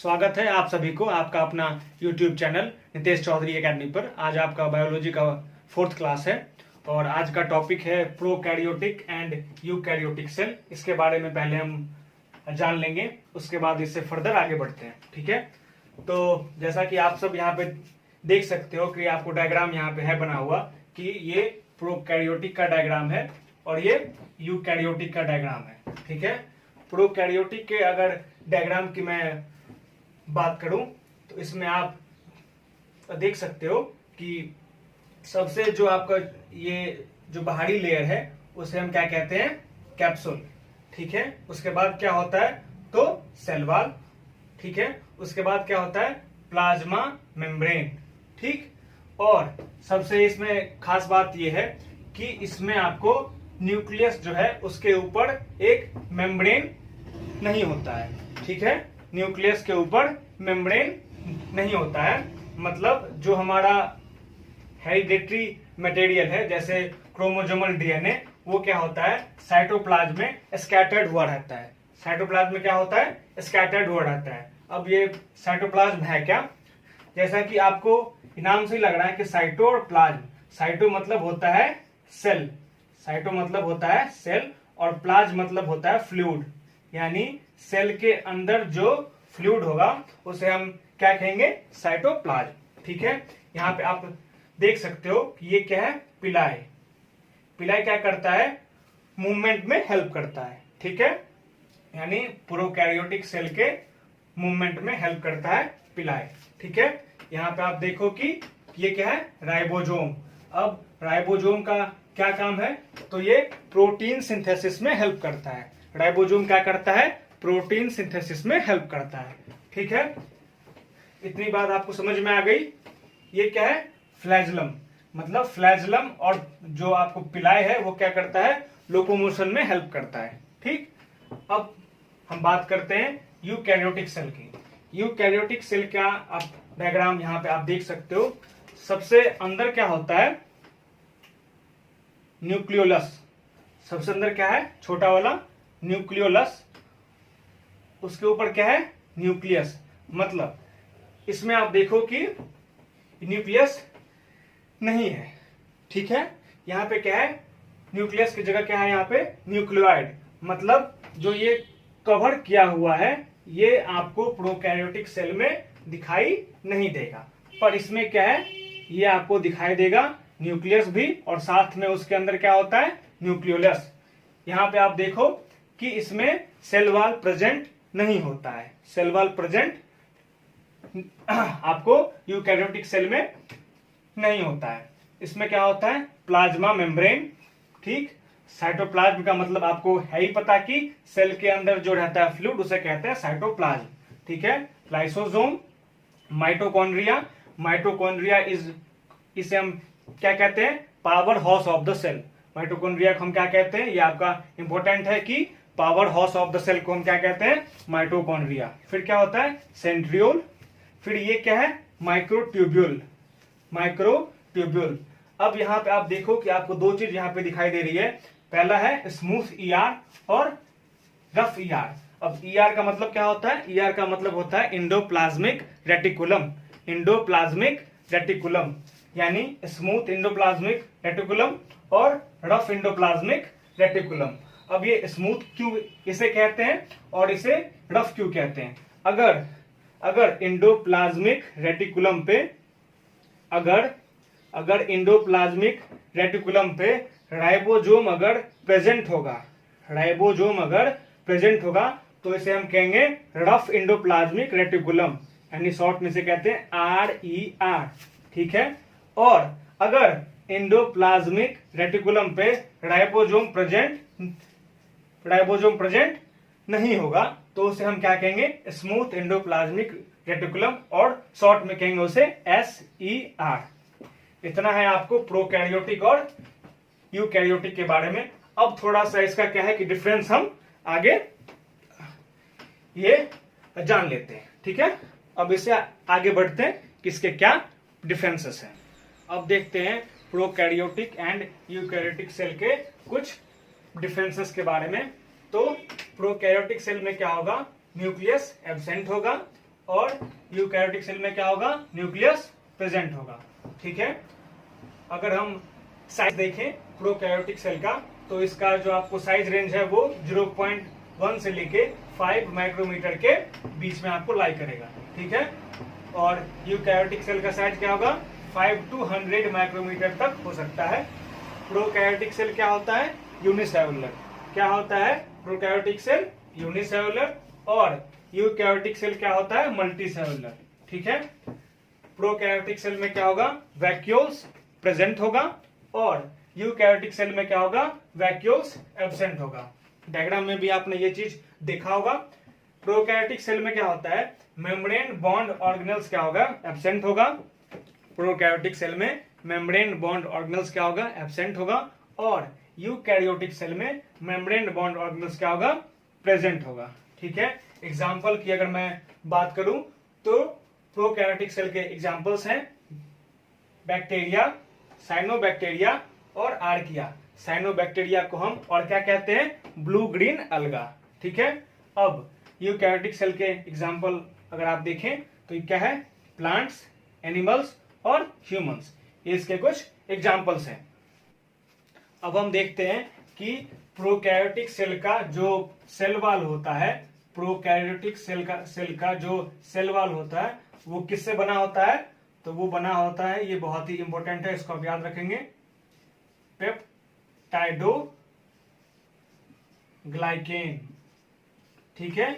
स्वागत है आप सभी को आपका अपना YouTube channel Nitesh Chaudhary academy पर। आज आपका बायोलॉजी का 4th क्लास है और आज का टॉपिक है प्रोकैरियोटिक एंड यूकैरियोटिक सेल। इसके बारे में पहले हम जान लेंगे, उसके बाद इससे फर्दर आगे बढ़ते हैं। ठीक है, तो जैसा कि आप सब यहाँ पे देख सकते हो कि आपको डायग्राम यहाँ पे है बना हुआ कि ये प्रोकैरियोटिक का डायग्राम है और ये यूकैरियोटिक का डायग्राम है। ठीक है, प्रोकैरियोटिक के अगर डायग्राम की मैं बात करूं तो इसमें आप देख सकते हो कि सबसे जो आपका ये जो बाहरी लेयर है उसे हम क्या कहते हैं, कैप्सूल। ठीक है, उसके बाद क्या होता है तो सेल वॉल। ठीक है, उसके बाद क्या होता है प्लाज्मा मेम्ब्रेन। ठीक, और सबसे इसमें खास बात यह है कि इसमें आपको न्यूक्लियस जो है उसके ऊपर एक मेम्ब्रेन नहीं होता है। ठीक है, न्यूक्लियस के ऊपर मेम्ब्रेन नहीं होता है, मतलब जो हमारा हेरिडेटरी मटेरियल है जैसे क्रोमोसोमल डीएनए वो क्या होता है साइटोप्लाज्म में स्कैटर्ड हुआ रहता है। साइटोप्लाज्म में क्या होता है स्कैटर्ड हुआ रहता है। अब ये साइटोप्लाज्म है क्या, जैसा कि आपको नाम से ही लग रहा है कि साइटो और प्लाज्म। साइटो मतलब होता है सेल, साइटो मतलब होता है सेल और प्लाज्म मतलब होता है फ्लूइड, यानी सेल के अंदर जो फ्लूइड होगा उसे हम क्या कहेंगे साइटोप्लाज्म। ठीक है, यहाँ पे आप देख सकते हो कि ये क्या है पिलाई। पिलाई क्या करता है मूवमेंट में हेल्प करता है। ठीक है, यानी प्रोकैरियोटिक सेल के मूवमेंट में हेल्प करता है पिलाई। ठीक है, यहाँ पे आप देखो कि ये क्या है राइबोसोम। अब राइबोसोम का क्या काम है तो ये प्रोटीन सिंथेसिस में हेल्प करता है। राइबोसोम क्या करता है प्रोटीन सिंथेसिस में हेल्प करता है। ठीक है, इतनी बात आपको समझ में आ गई। ये क्या है फ्लैजलम, मतलब फ्लैजलम और जो आपको पिलाई है वो क्या करता है लोकोमोशन में हेल्प करता है। ठीक, अब हम बात करते हैं यूकैरियोटिक सेल की। यूकैरियोटिक सेल का आप डायग्राम यहाँ पे आप देख सकते हो। सबसे अंदर क्या होता है न्यूक्लियोलस। सबसे अंदर क्या है छोटा वाला न्यूक्लियोलस, उसके ऊपर क्या है न्यूक्लियस। मतलब इसमें आप देखो कि न्यूक्लियस नहीं है। ठीक है, यहाँ पे क्या है न्यूक्लियस की जगह क्या है यहाँ पे न्यूक्लियोइड, मतलब जो ये कवर किया हुआ है ये आपको प्रोकैरियोटिक सेल में दिखाई नहीं देगा, पर इसमें क्या है ये आपको दिखाई देगा न्यूक्लियस भी और साथ में उसके अंदर क्या होता है न्यूक्लियोलस। यहाँ पे आप देखो कि इसमें सेल वॉल प्रेजेंट नहीं होता है। सेल वॉल प्रेजेंट आपको यूकैरियोटिक सेल में नहीं होता है। इसमें क्या होता है प्लाज्मा मेम्ब्रेन। ठीक, साइटोप्लाज्म का मतलब आपको है ही पता कि सेल के अंदर जो रहता है फ्लूइड उसे कहते हैं साइटोप्लाज्म। ठीक है, लाइसोसोम, माइटोकॉन्ड्रिया। माइटोकॉन्ड्रिया इसे हम क्या कहते हैं power house of the cell. Mitochondria को हम क्या कहते हैं, ये आपका इंपॉर्टेंट है कि power house of the cell को हम क्या कहते हैं माइटोकॉन्ड्रिया। फिर क्या होता है सेंट्रियोल, फिर ये क्या है माइक्रोट्यूब्यूल। माइक्रोट्यूब्यूल। अब यहाँ पे आप देखो कि आपको दो चीज यहाँ पे दिखाई दे रही है। पहला है स्मूथ ईआर और रफ ईआर। अब ईआर का मतलब क्या होता है, ईआर का मतलब होता है इंडोप्लाज्मिक रेटिकुलम। इंडोप्लाज्मिक रेटिकुलम यानी स्मूथ इंडोप्लाज्मिक रेटिकुलम और रफ इंडोप्लाज्मिक रेटिकुलम। अब ये स्मूथ क्यों इसे कहते हैं और इसे रफ क्यों कहते हैं, अगर इंडोप्लाज्मिक रेटिकुलम पे अगर इंडोप्लाज्मिक रेटिकुलम पे राइबोसोम अगर प्रेजेंट होगा तो इसे हम कहेंगे रफ इंडोप्लाज्मिक रेटिकुलम, यानी शॉर्ट में से कहते हैं RER। ठीक है, और अगर इंडोप्लाज्मिक रेटिकुलम पे राइबोसोम प्रेजेंट नहीं होगा तो उसे हम क्या कहेंगे स्मूथ इंडोप्लाज्मिक रेटिकुलम और शॉर्ट में कहेंगे उसे SER। इतना है आपको प्रोकैरियोटिक और यूकैरियोटिक के बारे में। अब थोड़ा सा इसका क्या है कि डिफरेंस हम आगे ये जान लेते हैं। ठीक है, अब इसे आगे बढ़ते हैं कि इसके क्या डिफरेंसेस हैं। अब देखते हैं प्रोकैरियोटिक एंड यूकैरियोटिक सेल के कुछ डिफरेंसेस के बारे में। तो प्रोकैरियोटिक सेल में क्या होगा न्यूक्लियस एब्सेंट होगा और यूकैरियोटिक सेल में क्या होगा, न्यूक्लियस प्रेजेंट होगा। ठीक है, अगर हम साइज देखें प्रोकैरियोटिक सेल का, तो इसका जो आपको साइज रेंज है वो 0.1 से लेके 5 माइक्रोमीटर के बीच में आपको लाई करेगा। ठीक है, और यूकैरियोटिक सेल का साइज क्या होगा, 5 to 100 माइक्रोमीटर तक हो सकता है। प्रोकैरियोटिक सेल क्या होता है, यूनिसेलुलर। क्या होता है, प्रोकैरियोटिक सेल यूनिसेलुलर, और यूकैरियोटिक सेल क्या होता है, मल्टीसेलुलर। ठीक है, प्रोकैरियोटिक सेल में क्या होगा, वैक्यूल्स प्रेजेंट होगा, और यूकैरियोटिक सेल में क्या होगा, वैक्यूल्स एब्सेंट होगा। डायग्राम में भी आपने ये चीज देखा होगा। प्रोकैरियोटिक सेल में क्या होता है, मेम्ब्रेन बॉन्ड ऑर्गेनेल्स क्या होगा, एब्सेंट होगा। प्रोकैरियोटिक सेल में मेम्ब्रेन बॉन्ड ऑर्गेनेल्स क्या होगा, एब्सेंट होगा, और यूकैरियोटिक सेल में मेम्ब्रेन बॉन्ड ऑर्गेनेल्स क्या होगा, प्रेजेंट होगा। ठीक है, एग्जाम्पल की अगर मैं बात करूं तो प्रोकैरियोटिक सेल के एग्जाम्पल्स हैं बैक्टीरिया, साइनोबैक्टीरिया और आर्किया। साइनोबैक्टीरिया को हम और क्या कहते हैं, ब्लू ग्रीन अलगा। ठीक है, अब यूकैरियोटिक सेल के एग्जाम्पल अगर आप देखें तो ये क्या है, प्लांट्स, एनिमल्स और ह्यूमंस, ये इसके कुछ एग्जाम्पल्स हैं। अब हम देखते हैं कि प्रोकैरियोटिक सेल का जो सेल वॉल होता है, प्रोकैरियोटिक सेल का जो सेल वॉल होता है वो किससे बना होता है, तो वो बना होता है, ये बहुत ही इंपॉर्टेंट है, इसको आप याद रखेंगे, पेप्टाइडोग्लाइकेन। ठीक है,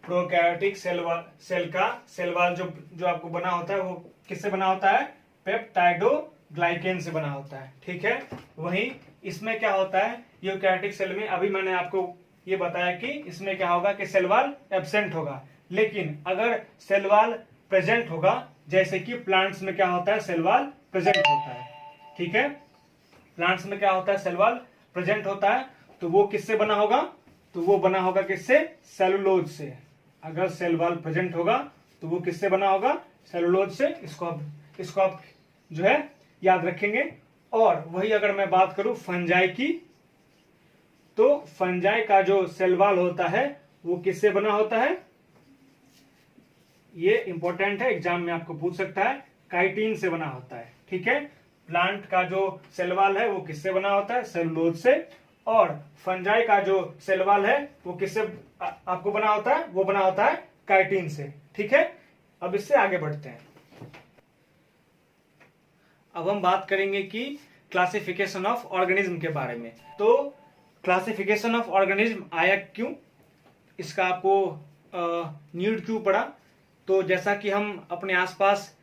प्रोकैरियोटिक सेल का सेल वॉल जो आपको बना होता है वो किससे बना होता है, पेप्टाइडोग्लाइकेन से बना होता है। ठीक है, वहीं इसमें क्या होता है, यूकैरियोटिक सेल में अभी मैंने आपको ये बताया कि इसमें क्या होगा कि सेल वॉल एब्सेंट होगा, लेकिन अगर सेल वॉल प्रेजेंट होगा, जैसे कि प्लांट्स में क्या होता है, सेल वॉल प्रेजेंट होता है। ठीक है, प्लांट्स में क्या होता है, सेल वॉल प्रेजेंट होता है, तो वो किससे बना होगा, तो वो बना होगा किससे, सेलुलोज से। अगर सेल वॉल प्रेजेंट होगा तो वो किससे बना होगा, सेलुलोज से। इसको आप जो है याद रखेंगे। और वही अगर मैं बात करूं फंजाई की, तो फंजाई का जो सेल वॉल होता है वो किससे बना होता है, ये इंपॉर्टेंट है, एग्जाम में आपको पूछ सकता है, काइटिन से बना होता है। ठीक है, प्लांट का जो सेल वॉल है वो किससे बना होता है, सेलुलोज से, और फंजाई का जो सेल वॉल है वो किससे आपको बना होता है, वो बना होता है काइटिन से। ठीक है, अब इससे आगे बढ़ते हैं। अब हम बात करेंगे कि क्लासिफिकेशन ऑफ ऑर्गेनिज्म के बारे में। तो क्लासिफिकेशन ऑफ ऑर्गेनिज्म आया क्यों, इसका आपको नीड क्यों पड़ा, तो जैसा कि हम अपने आसपास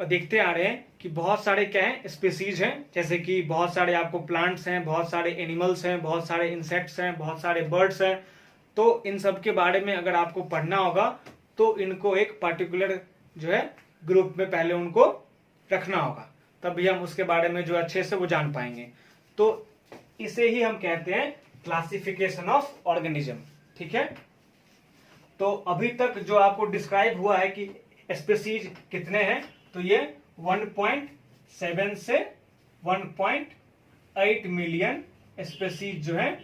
देखते आ रहे हैं कि बहुत सारे क्या हैं, स्पीसीज हैं, जैसे कि बहुत सारे आपको प्लांट्स हैं, बहुत सारे एनिमल्स हैं, बहुत सारे इंसेक्ट्स हैं, बहुत सारे बर्ड्स हैं। तो इन सब के बारे में अगर आपको पढ़ना होगा तो इनको एक पर्टिकुलर जो है ग्रुप में पहले उनको रखना होगा, तभी हम उसके बारे में जो अच्छे से वो जान पाएंगे। तो इसे ही हम कहते हैं क्लासिफिकेशन ऑफ ऑर्गेनिज्म। ठीक है, तो अभी तक जो आपको डिस्क्राइब हुआ है कि स्पीसीज कितने हैं, तो ये 1.7 से 1.8 मिलियन स्पीसीज जो है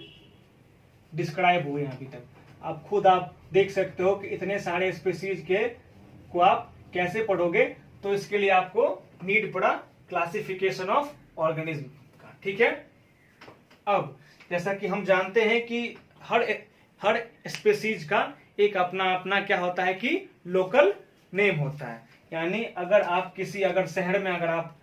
डिस्क्राइब हुए हैं अभी तक। आप देख सकते हो कि इतने सारे स्पीसीज के को आप कैसे पढ़ोगे, तो इसके लिए आपको नीड पड़ा क्लासिफिकेशन ऑफ ऑर्गेनिज्म का। ठीक है, अब जैसा कि हम जानते हैं कि हर स्पीसीज का एक अपना अपना क्या होता है कि लोकल नेम होता है। यानी अगर आप अगर शहर में अगर आप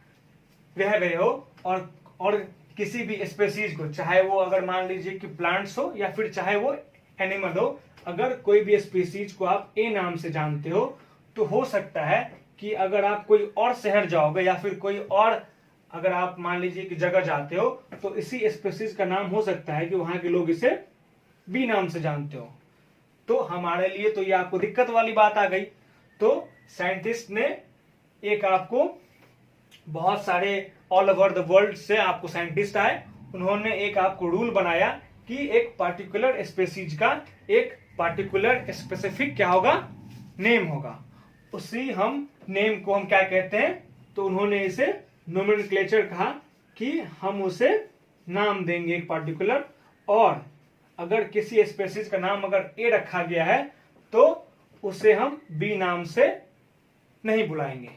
रह रहे हो और किसी भी स्पीसीज को, चाहे वो अगर मान लीजिए कि प्लांट्स हो या फिर चाहे वो एनिमल हो, अगर कोई भी स्पीसीज को आप ए नाम से जानते हो, तो हो सकता है कि अगर आप कोई और शहर जाओगे या फिर कोई और अगर आप मान लीजिए कि जगह जाते हो, तो इसी स्पीसीज का नाम हो सकता है कि वहां के लोग इसे बी नाम से जानते हो। तो हमारे लिए तो ये आपको दिक्कत वाली बात आ गई। तो साइंटिस्ट ने एक आपको बहुत सारे ऑल ओवर द वर्ल्ड से आपको साइंटिस्ट आए, उन्होंने एक आपको रूल बनाया कि एक पर्टिकुलर स्पीसीज का एक पर्टिकुलर स्पेसिफिक क्या होगा, नेम होगा। उसी हम नेम को हम क्या कहते हैं, तो उन्होंने इसे नोमेनक्लेचर कहा कि हम उसे नाम देंगे एक पर्टिकुलर, और अगर किसी स्पीसीज का नाम अगर ए रखा गया है तो उसे हम बी नाम से नहीं बुलाएंगे।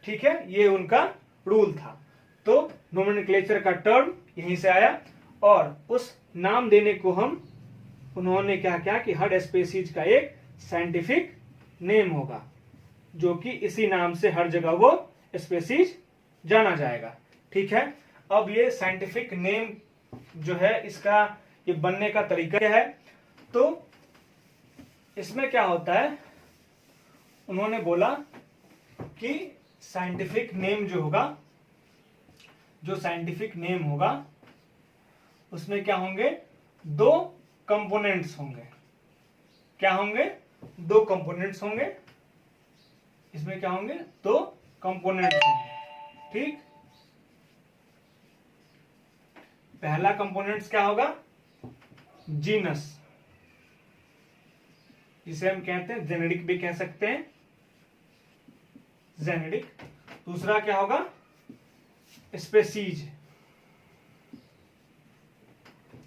ठीक है, ये उनका रूल था। तो नोमेनक्लेचर का टर्म यहीं से आया और उस नाम देने को हम उन्होंने क्या किया कि हर स्पेसीज का एक साइंटिफिक नेम होगा, जो कि इसी नाम से हर जगह वो स्पेसीज जाना जाएगा। ठीक है, अब ये साइंटिफिक नेम जो है इसका ये बनने का तरीका क्या है, तो इसमें क्या होता है, उन्होंने बोला कि साइंटिफिक नेम जो होगा, जो साइंटिफिक नेम होगा उसमें क्या होंगे, दो कंपोनेंट्स होंगे। क्या होंगे, दो कंपोनेंट्स होंगे। इसमें क्या होंगे, दो कंपोनेंट्स होंगे। ठीक, पहला कंपोनेंट्स क्या होगा, जीनस, जिसे हम कहते हैं जेनेटिक भी कह सकते हैं, जेनेटिक। दूसरा क्या होगा, स्पेसीज।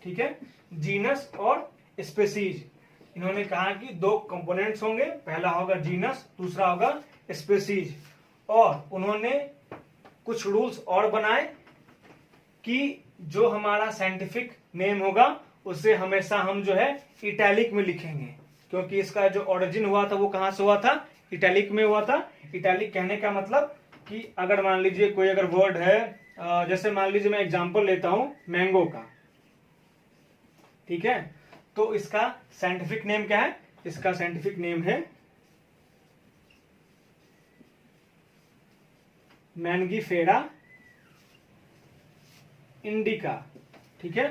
ठीक है, जीनस और स्पेसीज, इन्होंने कहा कि दो कंपोनेंट्स होंगे, पहला होगा जीनस, दूसरा होगा स्पेसीज। और उन्होंने कुछ रूल्स और बनाए कि जो हमारा साइंटिफिक नेम होगा उसे हमेशा हम जो है इटैलिक में लिखेंगे, क्योंकि इसका जो ओरिजिन हुआ था वो कहां से हुआ था, इटैलिक में हुआ था। इटैलिक कहने का मतलब कि अगर मान लीजिए कोई अगर वर्ड है, जैसे मान लीजिए मैं एग्जांपल लेता हूं मैंगो का। ठीक है, तो इसका साइंटिफिक नेम क्या है, इसका साइंटिफिक नेम है मैंगीफेरा इंडिका। ठीक है,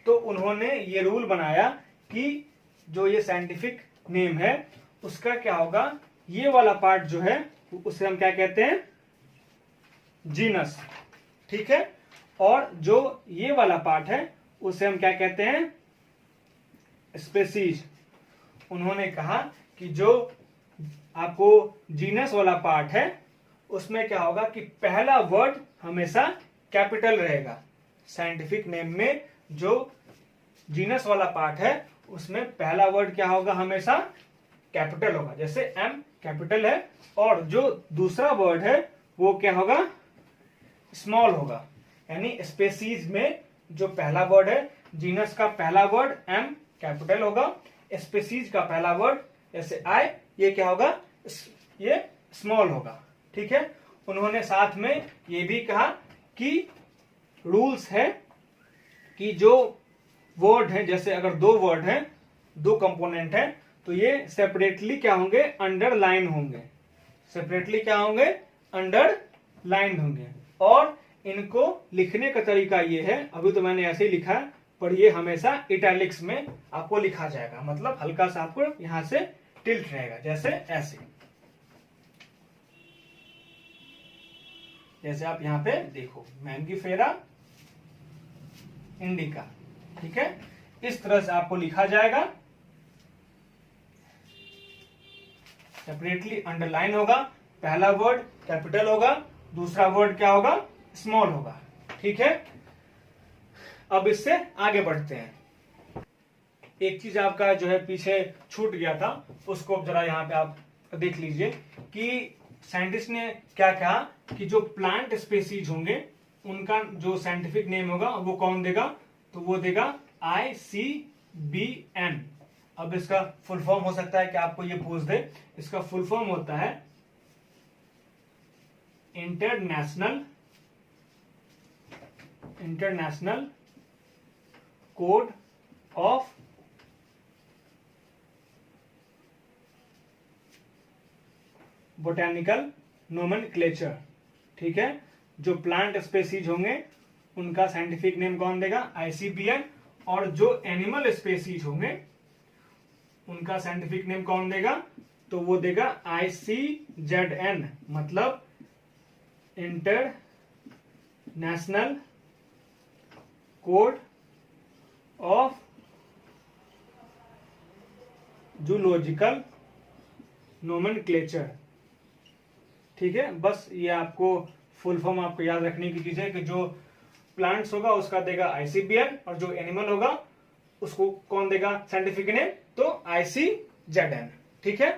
तो उन्होंने ये रूल बनाया कि जो ये साइंटिफिक नेम है उसका क्या होगा, ये वाला पार्ट जो है उसे हम क्या कहते हैं, जीनस। ठीक है, और जो ये वाला पार्ट है उसे हम क्या कहते हैं, स्पेसीज। उन्होंने कहा कि जो आपको जीनस वाला पार्ट है उसमें क्या होगा कि पहला वर्ड हमेशा कैपिटल रहेगा। साइंटिफिक नेम में जो जीनस वाला पार्ट है उसमें पहला वर्ड क्या होगा, हमेशा कैपिटल होगा, जैसे एम कैपिटल है, और जो दूसरा वर्ड है वो क्या होगा, स्मॉल होगा। यानी स्पेसीज में जो पहला वर्ड है, जीनस का पहला वर्ड एम कैपिटल होगा, स्पेसीज का पहला वर्ड जैसे आई, ये क्या होगा, ये स्मॉल होगा। ठीक है, उन्होंने साथ में ये भी कहा कि रूल्स है कि जो वर्ड है, जैसे अगर दो वर्ड हैं, दो कंपोनेंट हैं, तो ये सेपरेटली क्या होंगे, अंडरलाइन होंगे। सेपरेटली क्या होंगे, अंडरलाइन होंगे। और इनको लिखने का तरीका ये है, अभी तो मैंने ऐसे ही लिखा है, पर ये हमेशा इटैलिक्स में आपको लिखा जाएगा, मतलब हल्का सा आपको यहां से टिल्ट रहेगा, जैसे ऐसे, जैसे आप यहां पे देखो मैंगीफेरा इंडिका। ठीक है, इस तरह से आपको लिखा जाएगा, सेपरेटली अंडरलाइन होगा, पहला वर्ड कैपिटल होगा, दूसरा वर्ड क्या होगा, स्मॉल होगा। ठीक है, अब इससे आगे बढ़ते हैं। एक चीज आपका जो है पीछे छूट गया था, उसको अब जरा यहाँ पे आप देख लीजिए कि साइंटिस्ट ने क्या कहा कि जो प्लांट स्पेसीज होंगे उनका जो साइंटिफिक नेम होगा वो कौन देगा, तो वो देगा ICBN। अब इसका फुल फॉर्म हो सकता है कि आपको ये पूछ दे, इसका फुल फॉर्म होता है international code of botanical nomenclature. ठीक है, जो प्लांट स्पेसीज होंगे उनका साइंटिफिक नेम कौन देगा, ICBN, और जो एनिमल स्पेसीज होंगे उनका साइंटिफिक नेम कौन देगा, तो वो देगा ICZN, मतलब international code of zoological nomenclature. ठीक है, बस ये आपको फुल फॉर्म आपको याद रखने की चीज है कि जो प्लांट्स होगा उसका देगा ICBN, और जो एनिमल होगा उसको कौन देगा साइंटिफिक नेम, तो ICZN। ठीक है,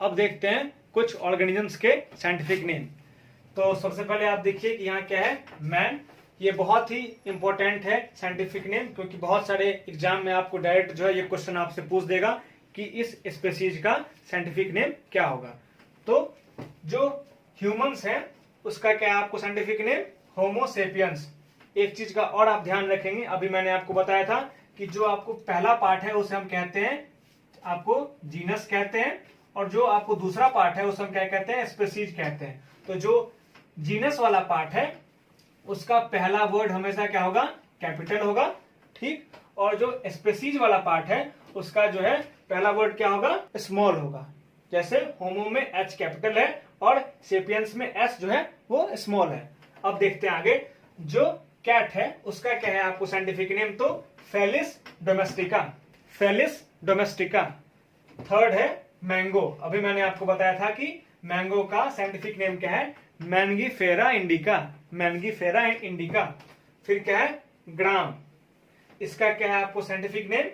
अब देखते हैं कुछ ऑर्गेनिजम्स के साइंटिफिक नेम। तो सबसे पहले आप देखिए कि यहाँ क्या है, मैन। ये बहुत ही इंपॉर्टेंट है साइंटिफिक नेम, क्योंकि बहुत सारे एग्जाम में आपको डायरेक्ट जो है ये क्वेश्चन आपसे पूछ देगा कि इस स्पीशीज का साइंटिफिक नेम क्या होगा। तो जो ह्यूमंस है उसका क्या है आपको साइंटिफिक नेम, होमो सेपियंस। एक चीज का और आप ध्यान रखेंगे, अभी मैंने आपको बताया था कि जो आपको पहला पार्ट है उसे हम कहते हैं, आपको जीनस कहते हैं, और जो आपको दूसरा पार्ट है उसे हम क्या कहते हैं, स्पीशीज कहते हैं। तो जो जीनस वाला पार्ट है उसका पहला वर्ड हमेशा क्या होगा, कैपिटल होगा, ठीक। और जो स्पीशीज वाला पार्ट है उसका जो है पहला वर्ड क्या होगा, स्मॉल होगा। जैसे होमो में एच कैपिटल है और सेपियंस में एस जो है वो स्मॉल है। अब देखते हैं आगे, जो कैट है उसका क्या है आपको साइंटिफिक नेम, तो Felis domestica, Felis domestica. Third है मैंगो। अभी मैंने आपको बताया था कि मैंगो का साइंटिफिक नेम क्या है, मैंगीफेरा इंडिका, मैंगीफेरा इंडिका। फिर क्या है, ग्राम। इसका क्या है आपको साइंटिफिक नेम,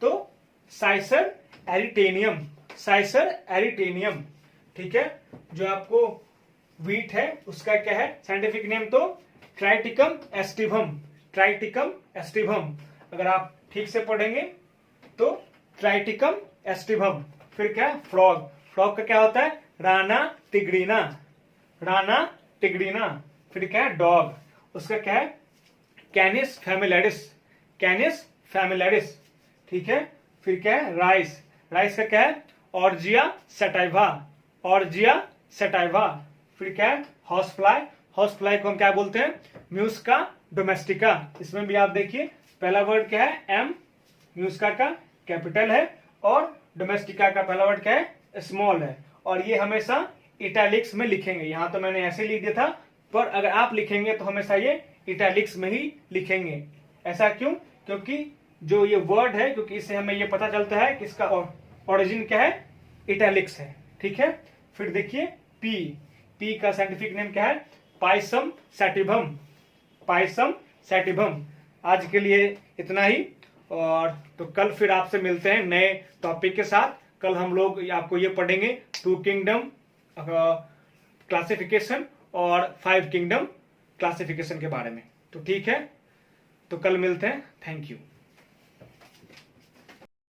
तो साइसर एरिटेनियम, साइसर एरिटेनियम, ठीक है। जो आपको व्हीट है उसका क्या है साइंटिफिक नेम, तो ट्राइटिकम एस्टिवम, ट्राइटिकम एस्टिवम। अगर आप ठीक से पढ़ेंगे तो ट्राइटिकम एस्टिवम। फिर क्या है, फ्रॉग। फ्रॉग का क्या होता है, राना तिगड़ीना, राना तिगड़ीना। फिर क्या है, डॉग। उसका क्या है, कैनिस फैमिलैरिस, कैनिस फैमिलैरिस, ठीक है। फिर क्या है, राइस। राइस का क्या है, ऑर्जिया सटाइवा, ऑर्जिया सटाइवा। फिर क्या है, हाउस फ्लाई। हाउस फ्लाई को हम क्या बोलते हैं, म्यूस्का डोमेस्टिका। इसमें भी आप देखिए पहला वर्ड क्या है, एम, म्यूस्का का कैपिटल है, और डोमेस्टिका का पहला वर्ड क्या है, स्मॉल है। और ये हमेशा इटैलिक्स में लिखेंगे। यहां तो मैंने ऐसे लिख दिया था, पर अगर आप लिखेंगे तो हमेशा ये इटैलिक्स में ही लिखेंगे। ऐसा क्यों, क्योंकि जो ये वर्ड है, क्योंकि इससे हमें ये पता चलता है कि इसका ओरिजिन क्या है, इटैलिक्स है, ठीक है। फिर देखिए पी, पी का साइंटिफिक नेम क्या है, पाइसम सैटिवम, पाइसम सैटिवम। आज के लिए इतना ही, और तो कल फिर आपसे मिलते हैं नए टॉपिक के साथ। कल हम लोग आपको ये पढ़ेंगे 2 किंगडम क्लासिफिकेशन और 5 किंगडम क्लासिफिकेशन के बारे में। तो ठीक है, तो कल मिलते हैं। Thank you.